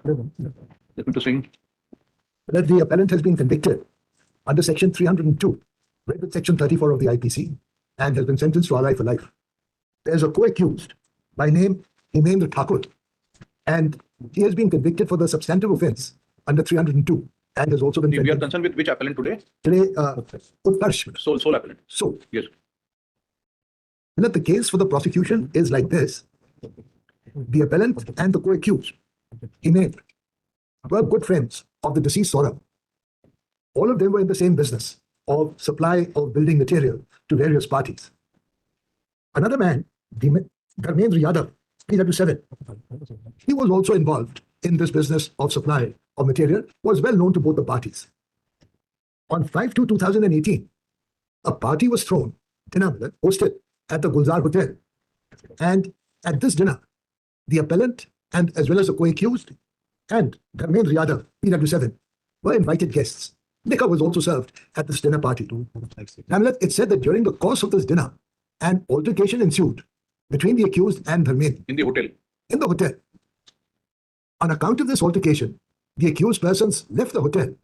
Let me to sing. That the appellant has been convicted under Section 302, read with Section 34 of the IPC, and has been sentenced to RI for life. There's a co-accused by name Hemendra Thakur, and he has been convicted for the substantive offence under 302, and has also been. We are concerned with which appellant today? Today, Utkarsh. Sole appellant. So, yes. The case for the prosecution is like this. The appellant and the co-accused, Hemendra, were good friends of the deceased Saurabh. All of them were in the same business of supply of building material to various parties. Another man, Dharmendra Yadav, PW7, he was also involved in this business of supply of material, was well known to both the parties. On 5/2/2018, a party was thrown, dinner hosted at the Gulzar Hotel. And at this dinner, the appellant and as well as the co-accused and Dharmendra Yadav, PW7, were invited guests. Liquor was also served at this dinner party. Nonetheless, it said that during the course of this dinner, an altercation ensued between the accused and Dharmendra. In the hotel? In the hotel. On account of this altercation, the accused persons left the hotel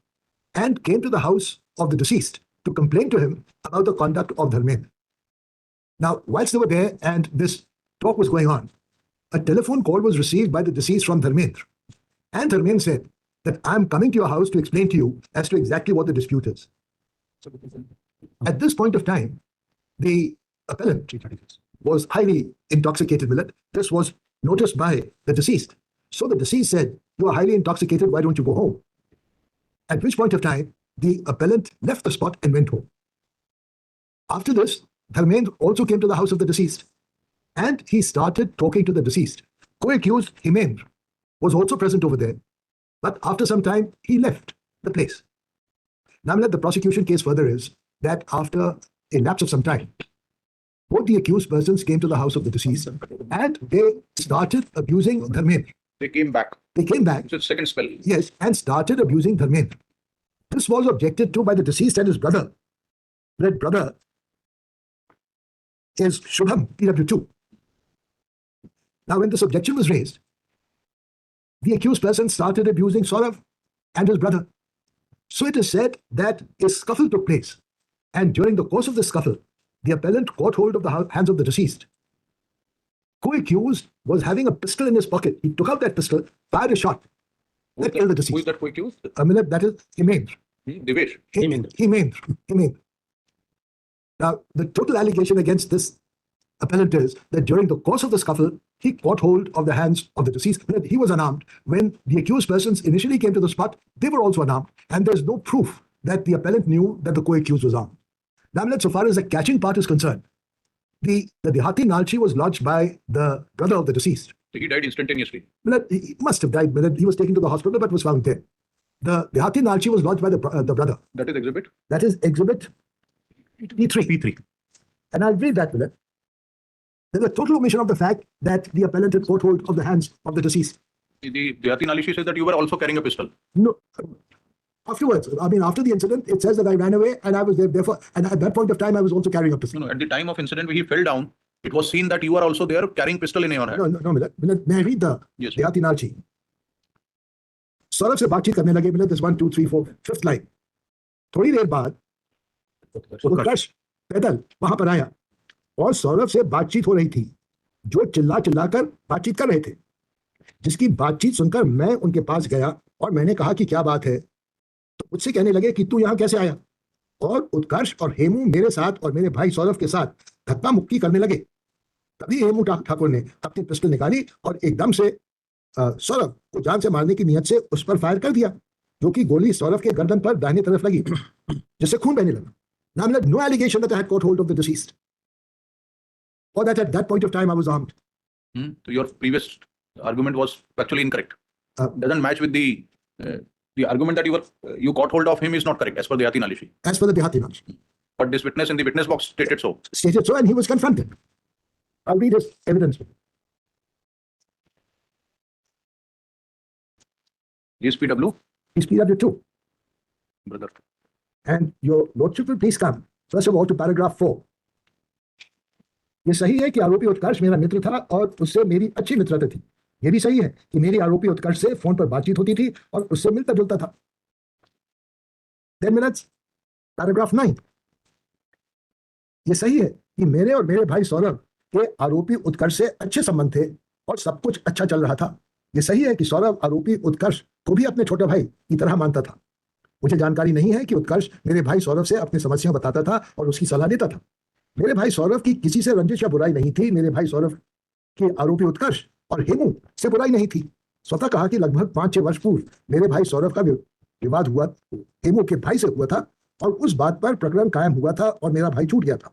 and came to the house of the deceased to complain to him about the conduct of Dharmendra. Now, whilst they were there and this talk was going on, a telephone call was received by the deceased from Dharmendra. And Dharmendra said that I'm coming to your house to explain to you as to exactly what the dispute is. At this point of time, the appellant was highly intoxicated with it. This was noticed by the deceased. So the deceased said, you are highly intoxicated, why don't you go home? At which point of time, the appellant left the spot and went home. After this, Dharmendra also came to the house of the deceased and he started talking to the deceased. Co-accused Hemendra was also present over there, but after some time, he left the place. Now, the prosecution case further is that after a lapse of some time, both the accused persons came to the house of the deceased and they started abusing Dharmendra. They came back. They came back. So second spell. Yes, and started abusing Dharmendra. This was objected to by the deceased and his brother. That brother is Shubham, PW2. Now, when this objection was raised, the accused person started abusing Saurabh and his brother. So it is said that a scuffle took place. And during the course of the scuffle, the appellant caught hold of the hands of the deceased. Co-accused was having a pistol in his pocket. He took out that pistol, fired a shot. That killed the deceased. Who is that co-accused? That is Hemendra. Devesh. Hemendra. Now, the total allegation against this appellant is that during the course of the scuffle, he caught hold of the hands of the deceased. He was unarmed. When the accused persons initially came to the spot, they were also unarmed. And there's no proof that the appellant knew that the co-accused was armed. Now, so far as the catching part is concerned, the Dehati Nalchi was lodged by the brother of the deceased. He died instantaneously. He must have died. He was taken to the hospital but was found dead. The Dehati Nalchi was lodged by the brother. That is exhibit? That is exhibit P3. And I'll read that with it. There's a total omission of the fact that the appellant had caught hold of the hands of the deceased. The Dehati Nalishi says that you were also carrying a pistol. No. Afterwards, after the incident, it says that I ran away and I was there. Therefore, and at that point of time, I was also carrying a pistol. No, at the time of incident, when he fell down, it was seen that you were also there carrying pistol in your hand. No, may I read the Dehati Nalchi? Saurabh से बातचीत करने लगे. This 1, 2, 3, 4, 5th line. थोड़ी देर बाद उत्कर्ष पैदल वहां पर आया और सौरभ से बातचीत हो रही थी, जो चिल्ला कर बातचीत कर रहे थे. जिसकी बातचीत सुनकर मैं उनके पास गया और मैंने कहा कि क्या बात है. तो मुझसे कहने लगे कि तू यहाँ कैसे आया. और उत्कर्ष और हेमू मेरे साथ और मेरे भाई सौरभ के साथ धक्का मुक्की करने लगे. तभी हेमू ठाकुर ने अपनी पिस्टल निकाली और एकदम से सौरभ को जान से मारने की नियत से उस पर फायर कर दिया, जो कि गोली सौरभ के गर्दन पर दाहिनी तरफ लगी, जिससे खून बहने लगा. Now, no allegation that I had caught hold of the deceased, or that at that point of time I was armed. So your previous argument was actually incorrect. Doesn't match with the argument that you caught hold of him is not correct as per the Dehati Nalishi. As per the Dehati Nalishi. But this witness in the witness box stated so. Stated so, and he was confronted. I'll read his evidence. Is PW? He's PW2. Brother. And your lordship will please come, first of all, to paragraph 4. ये सही है कि आरोपी उत्कर्ष मेरा मित्र था और उससे मेरी अच्छी मित्रता थी. यह भी सही है कि मेरी आरोपी उत्कर्ष से फोन पर बातचीत होती थी और उससे मिलता जुलता था। 10 मिनट्स, पैराग्राफ 9। यह सही है कि मेरे और मेरे भाई सौरभ के आरोपी उत्कर्ष से अच्छे संबंध थे और सब कुछ अच्छा चल रहा था। यह सही है कि सौरभ आरोपी उत्कर्ष को भी अपने छोटे भाई की तरह मानता था। मुझे जानकारी नहीं है कि उत्कर्ष मेरे भाई सौरभ से अपनी समस्या बताता था और उसकी सलाह देता था। मेरे भाई सौरभ की किसी से रंजिश या बुराई नहीं थी। मेरे भाई सौरभ के आरोपी उत्कर्ष और हेमू से बुराई नहीं थी। स्वतः कहा कि लगभग 5-6 वर्ष पूर्व मेरे भाई सौरभ का विवाद हुआ हेमू के भाई से हुआ था और उस बात पर प्रकरण कायम हुआ था और मेरा भाई छूट गया था।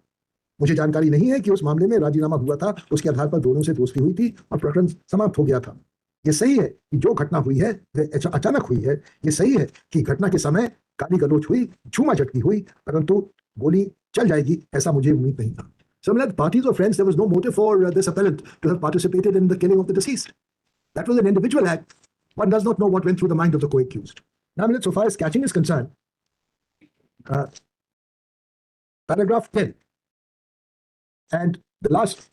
मुझे जानकारी नहीं है कि उस मामले में राजीनामा हुआ था, उसके आधार पर दोनों से दोस्ती हुई थी और प्रकरण समाप्त हो गया था। यह सही है कि जो घटना हुई है वह अचानक हुई है। यह सही है कि घटना के समय गाली गलौज हुई, झूमा झटकी हुई, परंतु गोली चल जाएगी ऐसा मुझे उम्मीद नहीं था। So, when parties or friends, there was no motive for this appellant to have participated in the killing of the deceased. That was an individual act. One does not know what went through the mind of the co-accused. Now, so far as catching is concerned, paragraph 10 and the last,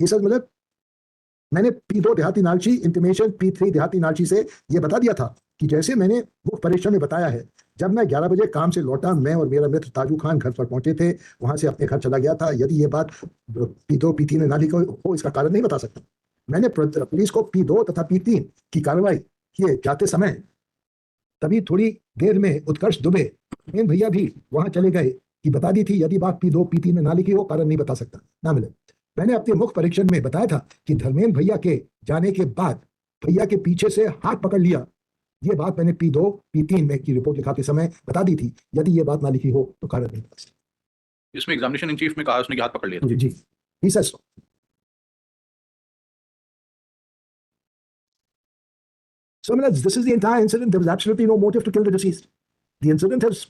he says, मतलब मैंने P2 देहाती नालची intimation P3 देहाती नालची से यह बता दिया था कि जैसे मैंने मुख्य परीक्षण में बताया है, जब मैं 11 बजे काम से लौटा, मैं और मेरा मित्र ताजू खान घर पर पहुंचे थे, वहां से अपने घर चला गया था। यदि यह बात P2 P3 ने ना लिखी हो, इसका कारण नहीं बता सकता। मैंने पुलिस को P2 तथा P3 की कार्रवाई किए जाते समय तभी थोड़ी देर में उत्कर्ष दुबे भैया भी वहां चले गए कि बता दी थी। यदि बात P2 P3 में ना लिखी हो, कारण नहीं बता सकता। ना मिले। मैंने अपने मुख्य परीक्षण में बताया था कि धर्मेंद्र भैया के जाने के बाद भैया के पीछे से हाथ पकड़ लिया। ये बात मैंने P2 P3 में की रिपोर्ट लिखाते समय बता दी थी। यदि ये बात ना लिखी हो तो कारण नहीं बता सकता। इसमें एग्जामिनेशन इन चीफ में कहा उसने कि हाथ पकड़ लिया। जी, he says so. So, I mean, this is the entire incident. There was absolutely no motive to kill the deceased. The incident has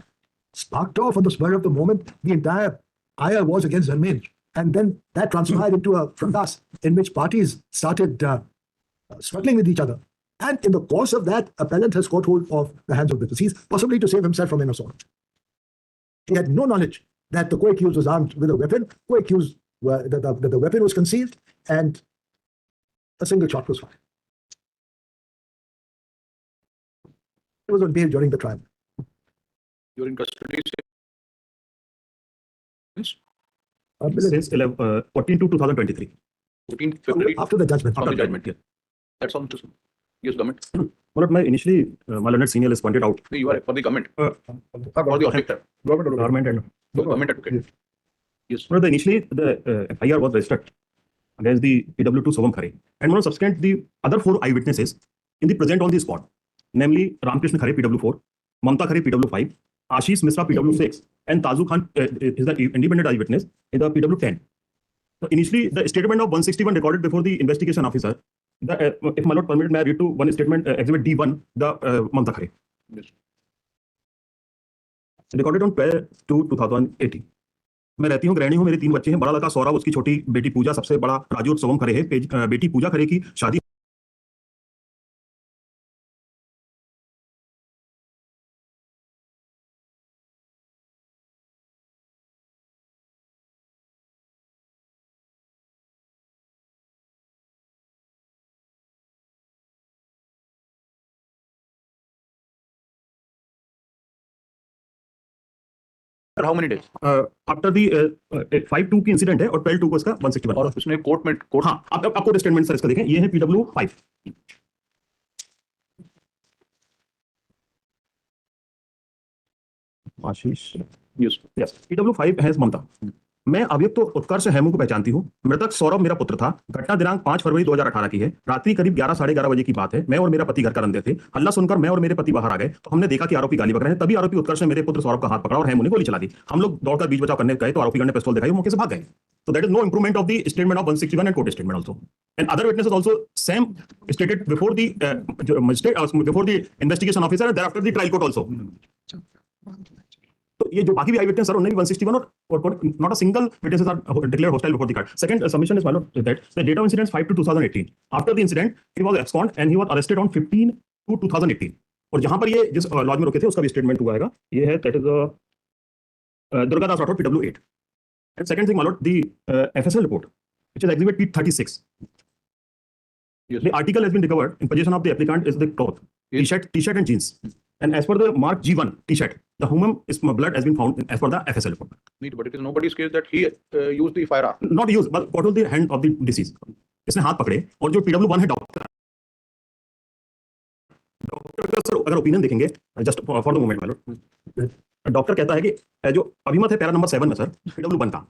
sparked off on the spur of the moment. The entire ire was against Dharmendra. And then that transpired into a fracas in which parties started struggling with each other. And in the course of that, appellant has caught hold of the hands of the deceased, possibly to save himself from an assault. He had no knowledge that the co-accused was armed with a weapon. Co-accused, the weapon was concealed, and a single shot was fired. He was on bail during the trial. You're in custody since Since 14 to 2023. 14 February After the judgment. after the judgment. Yeah. That's all. Yes, government. But my initially, my learned senior has pointed out. You are for the government. For the objector. Government and Government advocate. Yes. but initially the FIR was registered against the PW2 Soham Khare, and one subsequent the other 4 eyewitnesses in the present on the spot, namely Ramkrishna Khare PW4, Mamta Khare PW5, Ashish Misra PW6, and Tazu Khan is the independent eyewitness in the PW10. So initially the statement of 161 recorded before the investigation officer. If my lord permitted, may I read to one statement, exhibit D1, the Mamta Khare. Yes. Recorded on 12/2/2018. मैं रहती हूँ, गृहिणी हूँ, मेरे 3 बच्चे हैं। बड़ा लड़का सौरभ, उसकी छोटी बेटी पूजा, सबसे बड़ा राजू और सोहम खरे है। बेटी पूजा खरे की शादी How many days? After the 5/2 की इंसिडेंट है और 12/2 को इसका 161 और उसने कोर्ट में हाँ आपको स्टेटमेंट सर इसका देखें, ये है PW5 आशीष yes. PW5 है ममता। मैं अभियुक्त उत्कर्ष हेमू को पहचानती हूँ। मृतक सौरभ मेरा पुत्र था। घटना दिनांक 5 फरवरी 2018 की है। रात्रि करीब 11 साढ़े 11 बजे की बात है। मैं और मेरा पति घर का अंदर थे। हल्ला सुनकर मैं और मेरे पति बाहर आ गए तो हमने देखा कि आरोपी गाली बक रहे हैं। तभी आरोपी उत्कर्ष ने मेरे पुत्र सौरभ का हाथ पकड़ा और हेमू ने गोली चला दी। हम लोग दौड़कर बीच बचाव करने गए तो आरोपी ने पिस्तौल दिखाई, मौके से भाग गए। So that is no improvement of the statement of 161 and court statement also. And other witnesses also same stated before the magistrate, before the investigation officer and thereafter the trial court also. तो ये जो बाकी भी आई witness sir उन्हें भी 161 और not a single witnesses are declared hostile before the court. Second submission is my lord that the date of incident 5 to 2018। After the incident he was abscond and he was arrested on 15 to 2018। और जहां पर ये जिस laws में रुके थे उसका भी स्टेटमेंट हुआ है। ये है that is Durgadas Rathore PW8। And second thing my Lord the FSL report which is exhibit P36। Yes. The article has been recovered in possession of the applicant is the cloth, Yes. t-shirt and jeans. And as per the mark G1 t-shirt, the human blood has been found as per the FSL report. Neat, but it is nobody's case that he used the firearm. Not used, but what was the hand of the deceased? इसने हाथ पकड़े और जो PW1 है doctor का sir अगर opinion देखेंगे just for the moment man doctor कहता है कि जो अभिमत है पैरा नंबर 7 में सर PW1 का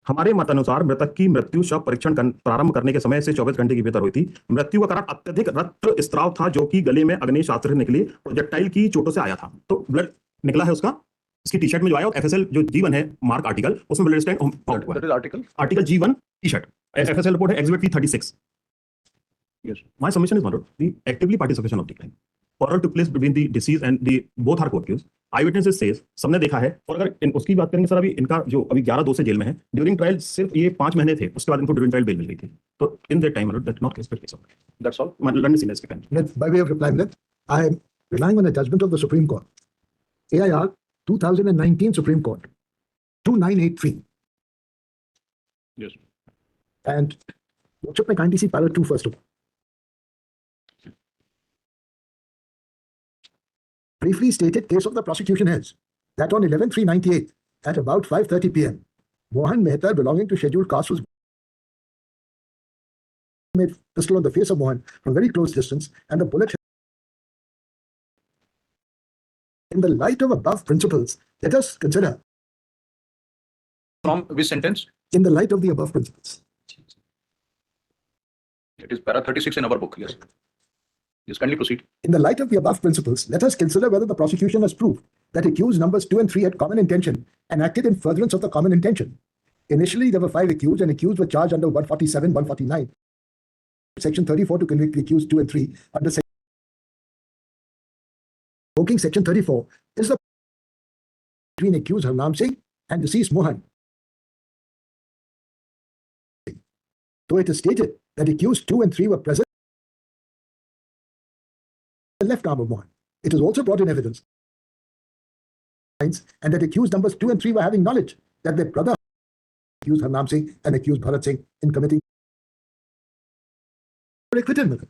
हमारे मत अनुसार मृतक की मृत्यु शव परीक्षण प्रारंभ करने के समय से 24 घंटे के भीतर हुई थी। मृत्यु का कारण अत्यधिक रक्त स्त्राव था जो कि गले में अग्नि शास्त्र निकले प्रोजेक्टाइल की चोटों से आया था। तो ब्लड निकला है उसका इसकी टी शर्ट में जो आया और FSL जो G1 है मार्क आर्टिकल उसमें ब्लड स्टैंड फाउंड हुआ That है। is article. Article G1 T shirt FSL report है exhibit P36। Yes. My submission is not the actively participation of the crime. Quarrel took place between the deceased and the both are co-accused. Eyewitnesses says सबने देखा है और अगर उसकी बात करेंगे sir अभी इनका जो अभी 11/2 से जेल में है ड्यूरिंग ट्रायल सिर्फ ये 5 महीने थे उसके बाद इनको ड्यूरिंग ट्रायल बेल मिल गई थी। तो in that time that not case of That's all. London seniors के time Let, by way of reply, let, I am relying on a judgment of the Supreme Court. AIR 2019 Supreme Court 2983. Yes. And workshop may kindly see para 2 first of all. Briefly stated, case of the prosecution is that on 11/3/98 at about 5:30 p.m., Mohan Mehta belonging to scheduled caste was made pistol on the face of Mohan from very close distance and the bullet in the light of above principles, let us consider From which sentence? in the light of the above principles. It is para 36 in our book. Yes. Yes, kindly proceed. In the light of the above principles, let us consider whether the prosecution has proved that accused numbers 2 and 3 had common intention and acted in furtherance of the common intention. Initially, there were 5 accused and accused were charged under 147, 149, section 34 to convict the accused 2 and 3 under section. Invoking section 34 is the between accused Harnam Singh and deceased Mohan. Though it is stated that accused 2 and 3 were present the left arm of Mohan. It is also brought in evidence and that accused numbers 2 and 3 were having knowledge that their brother accused Harnam Singh and accused Bharat Singh in committing were acquitted with it.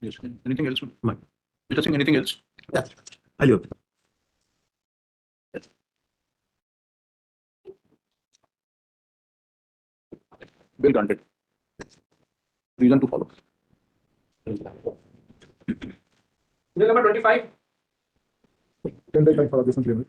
Yes. Anything else? No. Mr. Singh, anything else? Yes. Hello. Bill granted. Reason to follow. Bill number 25. Can they for this one,